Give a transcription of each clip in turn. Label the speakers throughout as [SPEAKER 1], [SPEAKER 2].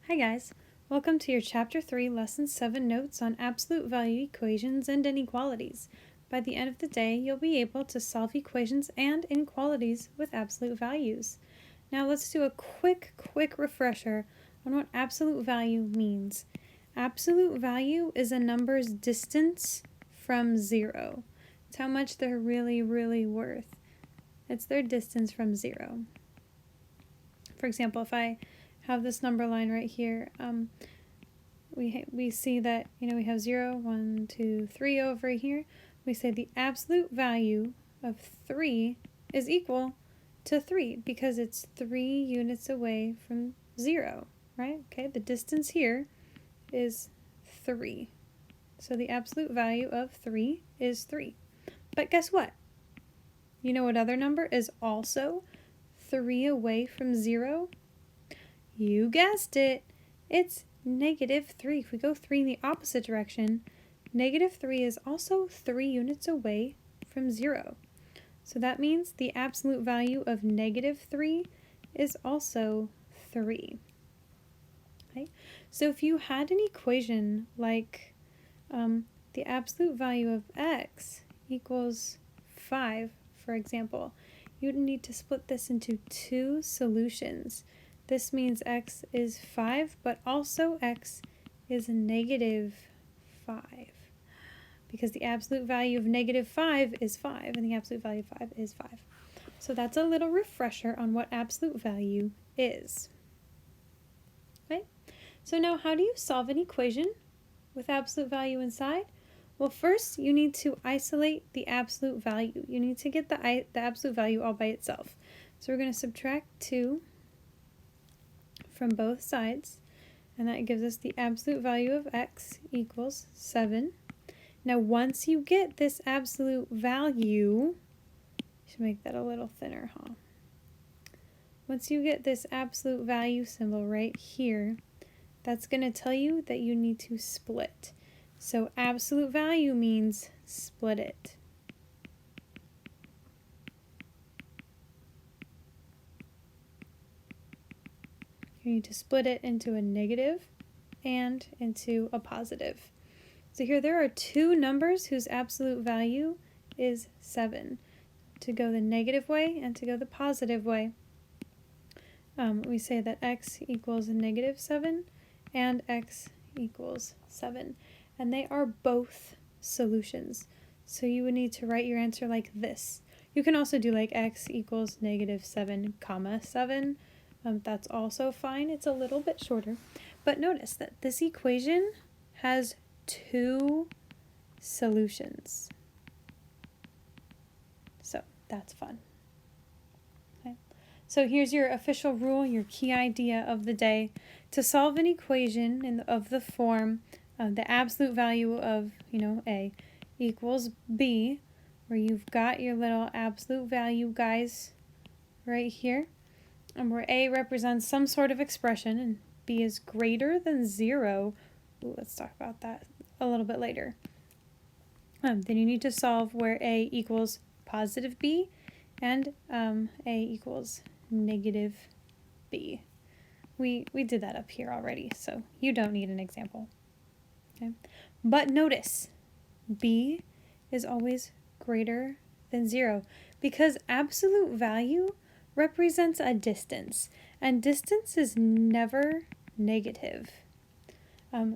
[SPEAKER 1] Hi guys, welcome to your Chapter 3 Lesson 7 notes on absolute value equations and inequalities. By the end of the day, you'll be able to solve equations and inequalities with absolute values. Now let's do a quick refresher on what absolute value means. Absolute value is a number's distance from zero. It's how much they're really worth. It's their distance from zero. For example, if I have this number line right here, we see that, we have 0, 1, 2, 3 over here. We say the absolute value of 3 is equal to 3 because it's 3 units away from 0, right? Okay, the distance here is 3. So the absolute value of 3 is 3. But guess what? You know what other number is also 3 away from 0? You guessed it, it's -3. If we go 3 in the opposite direction, -3 is also 3 units away from 0. So that means the absolute value of -3 is also 3. Okay? So if you had an equation like the absolute value of x equals 5, for example, you'd need to split this into two solutions. This means x is 5, but also x is -5. Because the absolute value of -5 is 5, and the absolute value of 5 is 5. So that's a little refresher on what absolute value is. Okay? So now how do you solve an equation with absolute value inside? Well, first you need to isolate the absolute value. You need to get the absolute value all by itself. So we're going to subtract 2 from both sides, and that gives us the absolute value of x equals 7. Now once you get this absolute value, should make that a little thinner, huh? Once you get this absolute value symbol right here, that's going to tell you that you need to split. So absolute value means split it. You need to split it into a negative and into a positive. So here there are two numbers whose absolute value is 7. To go the negative way and to go the positive way, we say that x equals -7 and x equals 7. And they are both solutions. So you would need to write your answer like this. You can also do like x equals -7, 7. That's also fine. It's a little bit shorter. But notice that this equation has two solutions. So that's fun. Okay. So here's your official rule, your key idea of the day. To solve an equation of the form the absolute value of, A equals B, where you've got your little absolute value guys right here, and where A represents some sort of expression and B is greater than 0. Ooh, let's talk about that a little bit later. Then you need to solve where A equals positive B and A equals -B. We did that up here already, so you don't need an example. Okay. But notice, B is always greater than 0 because absolute value represents a distance, and distance is never negative.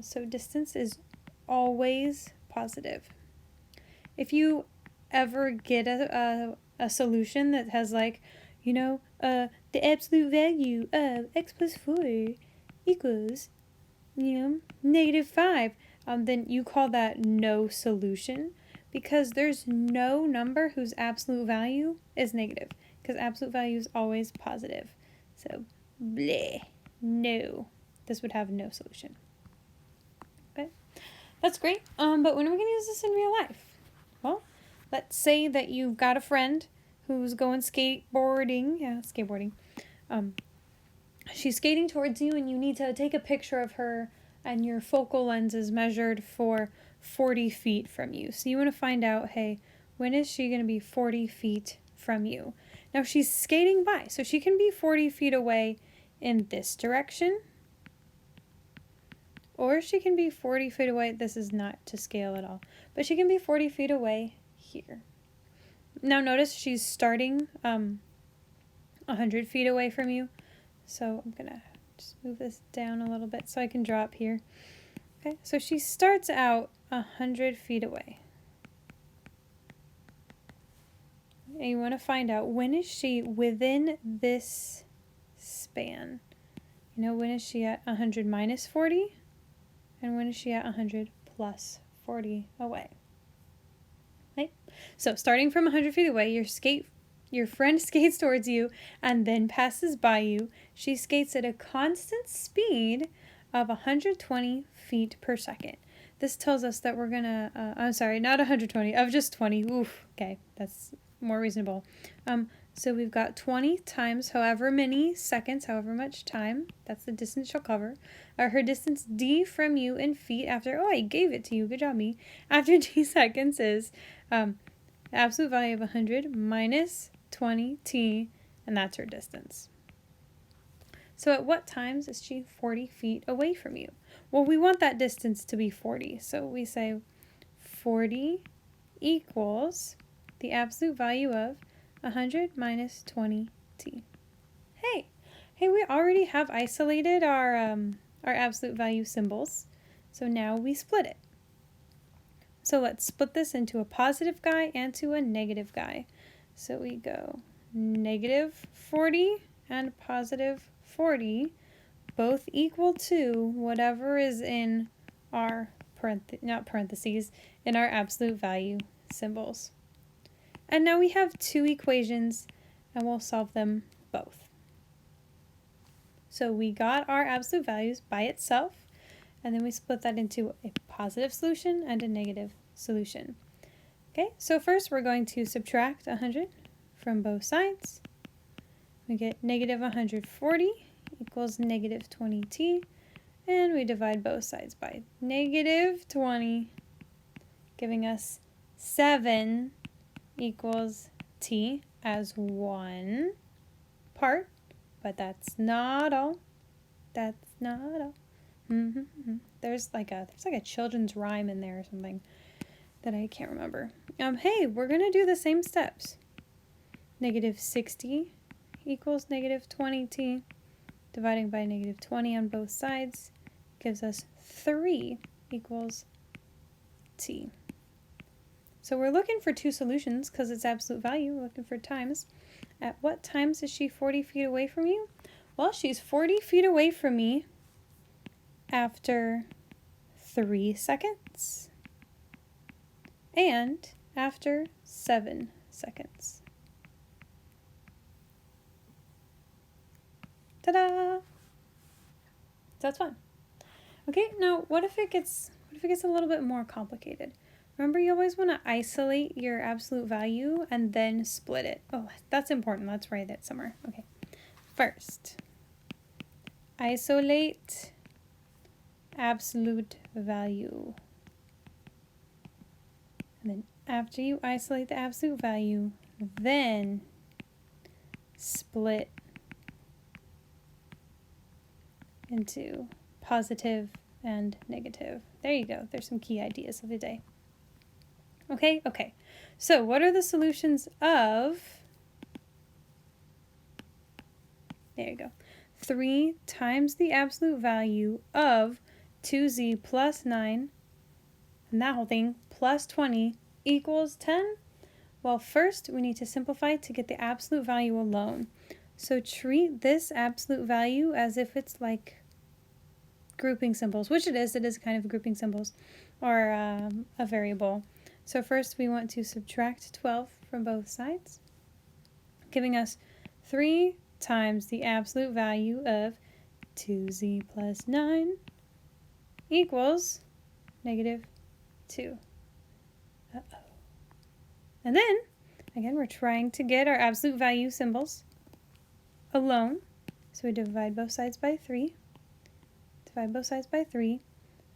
[SPEAKER 1] So distance is always positive. If you ever get a solution that has like, the absolute value of x plus 4 equals, -5, then you call that no solution because there's no number whose absolute value is negative because absolute value is always positive. So, bleh, no. This would have no solution. Okay, that's great. But when are we going to use this in real life? Well, let's say that you've got a friend who's going skateboarding. Yeah, skateboarding. She's skating towards you and you need to take a picture of her, and your focal lens is measured for 40 feet from you. So you want to find out, hey, when is she going to be 40 feet from you? Now she's skating by, so she can be 40 feet away in this direction, or she can be 40 feet away. This is not to scale at all, but she can be 40 feet away here. Now notice she's starting 100 feet away from you. So I'm going to just move this down a little bit so I can draw up here. Okay, so she starts out 100 feet away. And you want to find out, when is she within this span? You know, when is she at 100 minus 40? And when is she at 100 plus 40 away? Right? So starting from 100 feet away, your friend skates towards you and then passes by you. She skates at a constant speed of 120 feet per second. This tells us that we're going to, I'm sorry, not 120, of just 20. Oof, okay, that's more reasonable. So we've got 20 times however many seconds, however much time. That's the distance she'll cover. Her distance d from you in feet after, oh, I gave it to you. Good job, me. After t seconds is the absolute value of 100 minus 20t, and that's her distance. So at what times is she 40 feet away from you? Well, we want that distance to be 40. So we say 40 equals the absolute value of 100 minus 20t. Hey, we already have isolated our absolute value symbols. So now we split it. So let's split this into a positive guy and to a negative guy. So we go negative 40 and positive 40, both equal to whatever is in our in our absolute value symbols. And now we have two equations, and we'll solve them both. So we got our absolute values by itself, and then we split that into a positive solution and a negative solution. Okay, so first we're going to subtract 100 from both sides. We get negative 140 equals negative 20t, and we divide both sides by negative 20, giving us 7 equals t as one part, but that's not all. That's not all. There's like a children's rhyme in there or something that I can't remember. Hey, we're gonna do the same steps. Negative 60 equals negative 20t. Dividing by negative 20 on both sides gives us 3 equals t. So we're looking for two solutions because it's absolute value. We're looking for times. At what times is she 40 feet away from you? Well, she's 40 feet away from me after 3 seconds and after 7 seconds. Ta-da! So that's fun. Okay, now what if it gets a little bit more complicated? Remember, you always want to isolate your absolute value and then split it. Oh, that's important. Let's write that somewhere. Okay. First, isolate absolute value. And then after you isolate the absolute value, then split into positive and negative. There you go. There's some key ideas of the day. Okay. So what are the solutions of, there you go, 3 times the absolute value of 2z plus 9, and that whole thing, plus 20 equals 10? Well, first we need to simplify to get the absolute value alone. So treat this absolute value as if it's like grouping symbols, which it is kind of grouping symbols, or a variable. So first we want to subtract 12 from both sides, giving us 3 times the absolute value of 2z plus 9 equals negative 2. And then, again, we're trying to get our absolute value symbols alone. So we divide both sides by 3.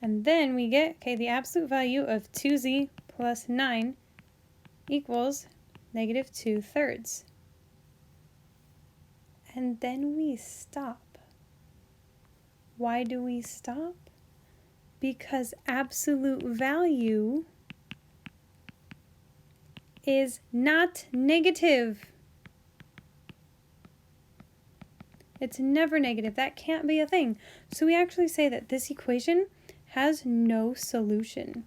[SPEAKER 1] And then we get, the absolute value of 2z plus 9 equals negative 2/3. And then we stop. Why do we stop? Because absolute value is not negative. It's never negative. That can't be a thing. So we actually say that this equation has no solution.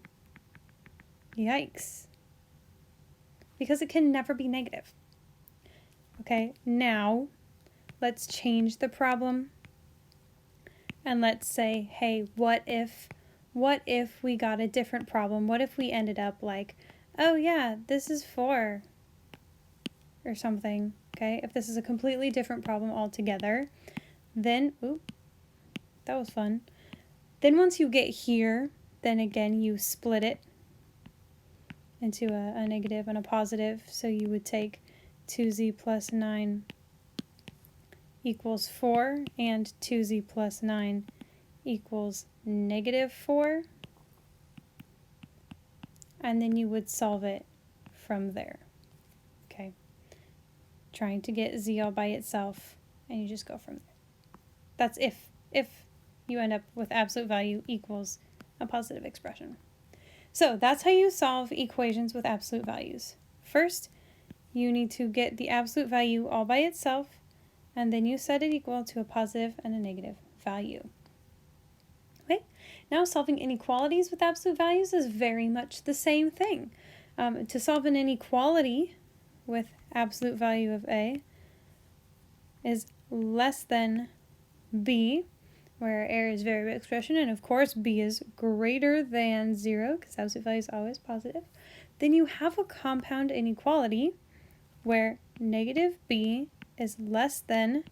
[SPEAKER 1] Yikes. Because it can never be negative. Okay, now let's change the problem. And let's say, hey, what if we got a different problem? What if we ended up like, oh yeah, this is 4 or something, okay? If this is a completely different problem altogether, then, that was fun. Then once you get here, then again, you split it into a negative and a positive. So you would take 2z plus 9 equals 4 and 2z plus 9 equals negative 4. And then you would solve it from there. Okay. Trying to get z all by itself, and you just go from there. That's if you end up with absolute value equals a positive expression. So that's how you solve equations with absolute values. First, you need to get the absolute value all by itself, and then you set it equal to a positive and a negative value. Okay, now solving inequalities with absolute values is very much the same thing. To solve an inequality with absolute value of A is less than B, where A is variable expression, and of course B is greater than 0, because absolute value is always positive. Then you have a compound inequality where negative B is less than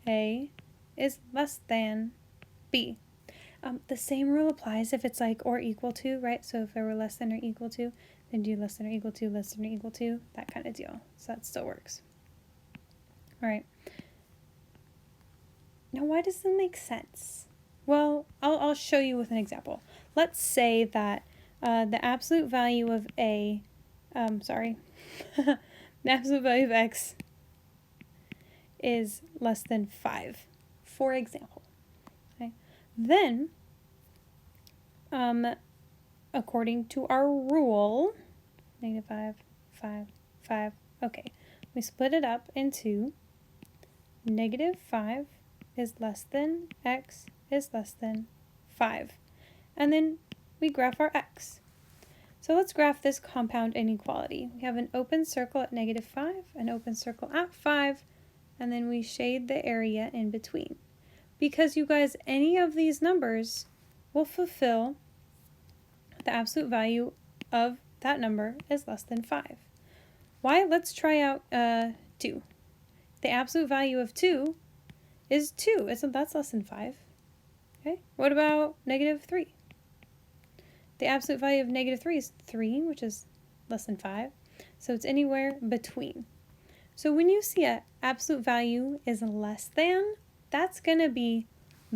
[SPEAKER 1] A is less than B. The same rule applies if it's like or equal to, right? So if there were less than or equal to, then do less than or equal to, less than or equal to, that kind of deal. So that still works. All right. Now, why does that make sense? Well, I'll show you with an example. Let's say that the absolute value of the absolute value of x is less than 5, for example. Okay. Then, according to our rule, negative 5, 5, 5, okay, we split it up into negative 5 is less than x is less than 5. And then we graph our x. So let's graph this compound inequality. We have an open circle at negative 5, an open circle at 5, and then we shade the area in between. Because you guys, any of these numbers will fulfill the absolute value of that number is less than 5. Why? Let's try out 2. The absolute value of 2 is 2. That's less than 5. Okay. What about negative 3? The absolute value of negative 3 is 3, which is less than 5. So it's anywhere between. So when you see an absolute value is less than, that's going to be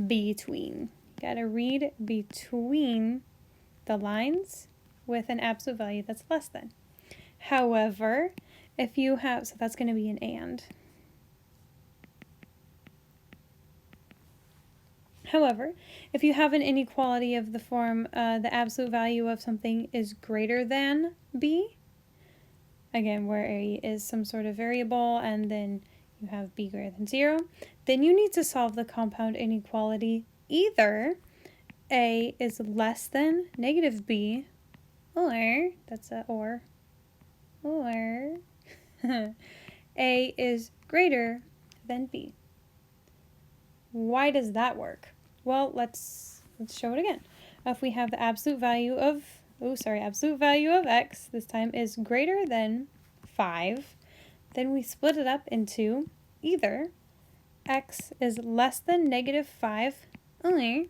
[SPEAKER 1] between. You got to read between the lines with an absolute value that's less than. However, if you have, so that's going to be an and. However, if you have an inequality of the form the absolute value of something is greater than b, again, where a is some sort of variable and then you have b greater than 0, then you need to solve the compound inequality either a is less than negative b, or, that's a or a is greater than b. Why does that work? Well, let's show it again. If we have the absolute value of, absolute value of x, this time is greater than 5, then we split it up into either x is less than negative 5, or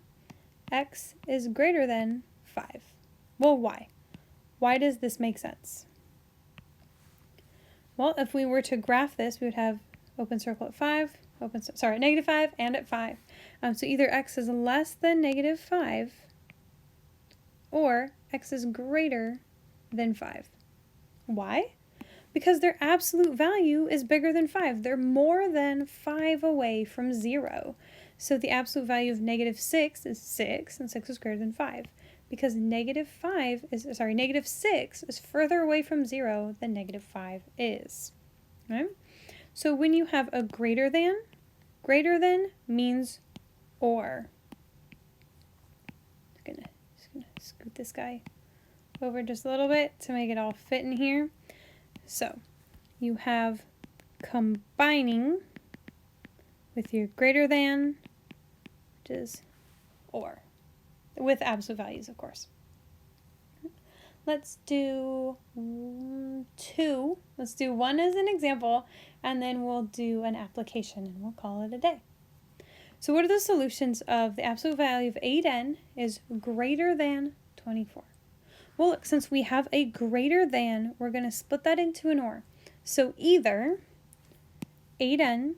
[SPEAKER 1] x is greater than 5. Well, why? Why does this make sense? Well, if we were to graph this, we would have open circle at 5, negative 5 and at 5. So either x is less than negative 5 or x is greater than 5. Why? Because their absolute value is bigger than 5. They're more than 5 away from 0. So the absolute value of negative 6 is 6, and 6 is greater than 5. because negative 6 is further away from 0 than negative 5 is. Okay? So when you have a greater than means or. Just gonna scoot this guy over just a little bit to make it all fit in here. So you have combining with your greater than, which is or, with absolute values, of course. Let's do 2. Let's do 1 as an example, and then we'll do an application, and we'll call it a day. So what are the solutions of the absolute value of 8n is greater than 24? Well, look, since we have a greater than, we're going to split that into an or. So either 8n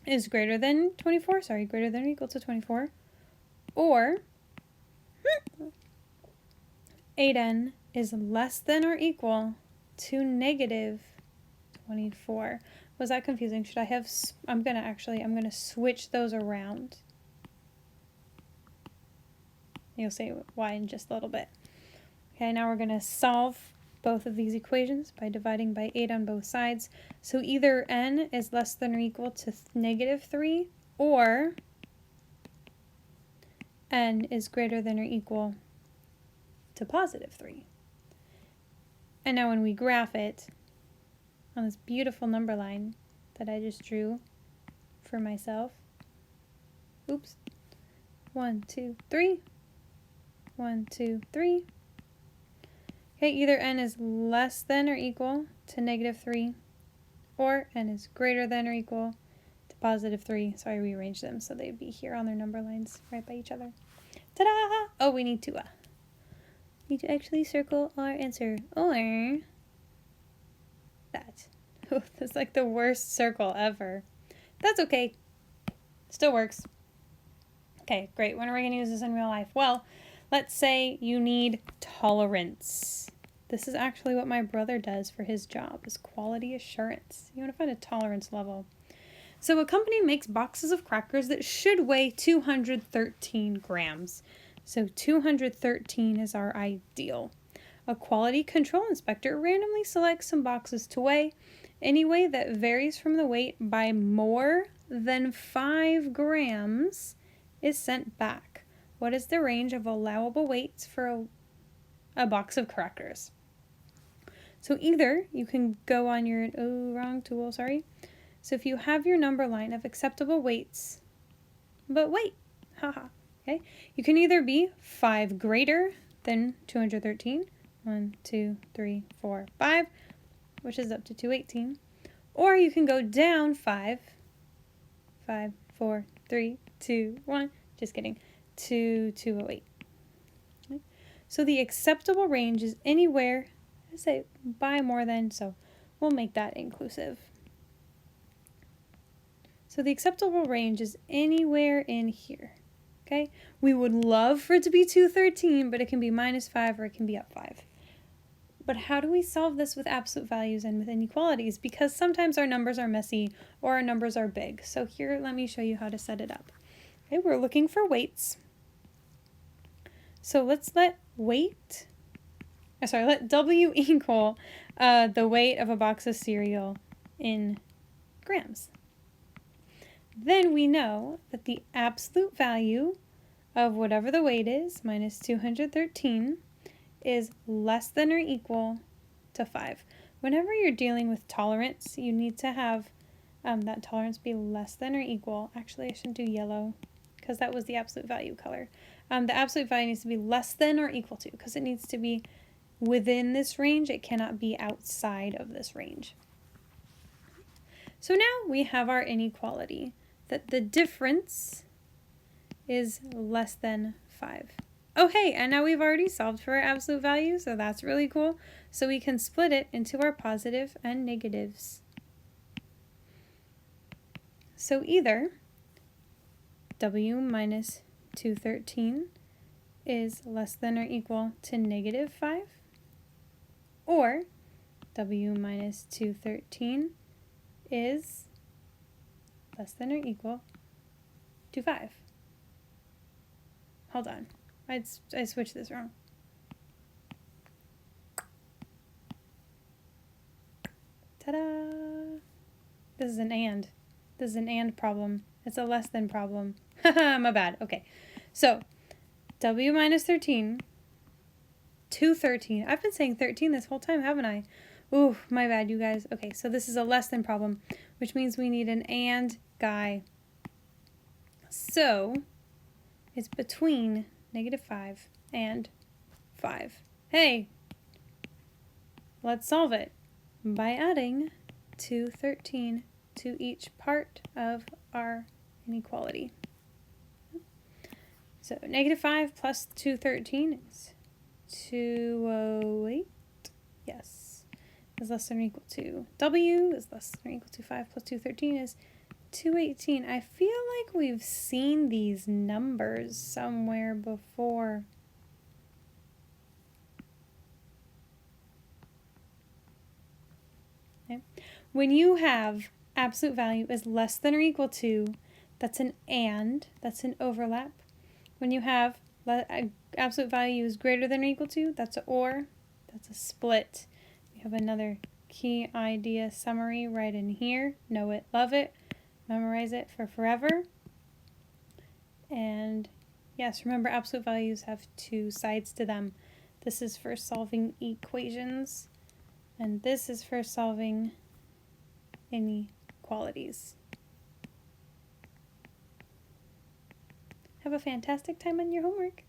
[SPEAKER 1] is greater than 24, greater than or equal to 24, or 8n is less than or equal to negative 24. Was that confusing? Should I have, I'm going to switch those around. You'll see why in just a little bit. Okay, now we're going to solve both of these equations by dividing by 8 on both sides. So either n is less than or equal to negative 3, or n is greater than or equal to positive 3. And now when we graph it on this beautiful number line that I just drew for myself, 1, 2, 3, 1, 2, 3. Okay, either n is less than or equal to negative 3, or n is greater than or equal to positive 3. So I rearranged them so they'd be here on their number lines right by each other. Ta-da! Oh, we need to actually circle our answer, or that. Oh, that's like the worst circle ever. That's okay. Still works. Okay, great. When are we going to use this in real life? Well, let's say you need tolerance. This is actually what my brother does for his job, is quality assurance. You want to find a tolerance level. So a company makes boxes of crackers that should weigh 213 grams. So 213 is our ideal. A quality control inspector randomly selects some boxes to weigh. Any weight that varies from the weight by more than 5 grams is sent back. What is the range of allowable weights for a box of crackers? So either you can go on your, wrong tool, sorry. So if you have your number line of acceptable weights, but wait, okay, you can either be 5 greater than 213, 1, 2, 3, 4, 5, which is up to 218, or you can go down 5, 4, 3, 2, 1, just kidding, to 208. Okay. So the acceptable range is anywhere, let's say by more than, so we'll make that inclusive. So the acceptable range is anywhere in here, okay? We would love for it to be 213, but it can be -5 or it can be up 5. But how do we solve this with absolute values and with inequalities? Because sometimes our numbers are messy or our numbers are big. So here, let me show you how to set it up. Okay, we're looking for weights. So let's let W equal the weight of a box of cereal in grams. Then we know that the absolute value of whatever the weight is, minus 213, is less than or equal to 5. Whenever you're dealing with tolerance, you need to have that tolerance be less than or equal. Actually, I shouldn't do yellow because that was the absolute value color. The absolute value needs to be less than or equal to, because it needs to be within this range. It cannot be outside of this range. So now we have our inequality, that the difference is less than 5. Oh, hey, and now we've already solved for our absolute value, so that's really cool. So we can split it into our positive and negatives. So either W minus 213 is less than or equal to -5, or W minus 213 is less than or equal to 5. Hold on. I switched this wrong. Ta-da! This is an and. This is an and problem. It's a less than problem. Haha, my bad. Okay. So, w minus 13 to 13. I've been saying 13 this whole time, haven't I? Ooh, my bad, you guys. Okay, so this is a less than problem, which means we need an and guy. So, it's between -5 and 5. Hey, let's solve it by adding 213 to each part of our inequality. So -5 plus 213 is 208. Yes. Is less than or equal to W is less than or equal to 5 plus 213 is 218. I feel like we've seen these numbers somewhere before. Okay. When you have absolute value is less than or equal to, that's an and, that's an overlap. When you have absolute value is greater than or equal to, that's an or, that's a split. We have another key idea summary right in here. Know it, love it, memorize it for forever. And yes, remember absolute values have two sides to them. This is for solving equations, and this is for solving inequalities. Have a fantastic time on your homework.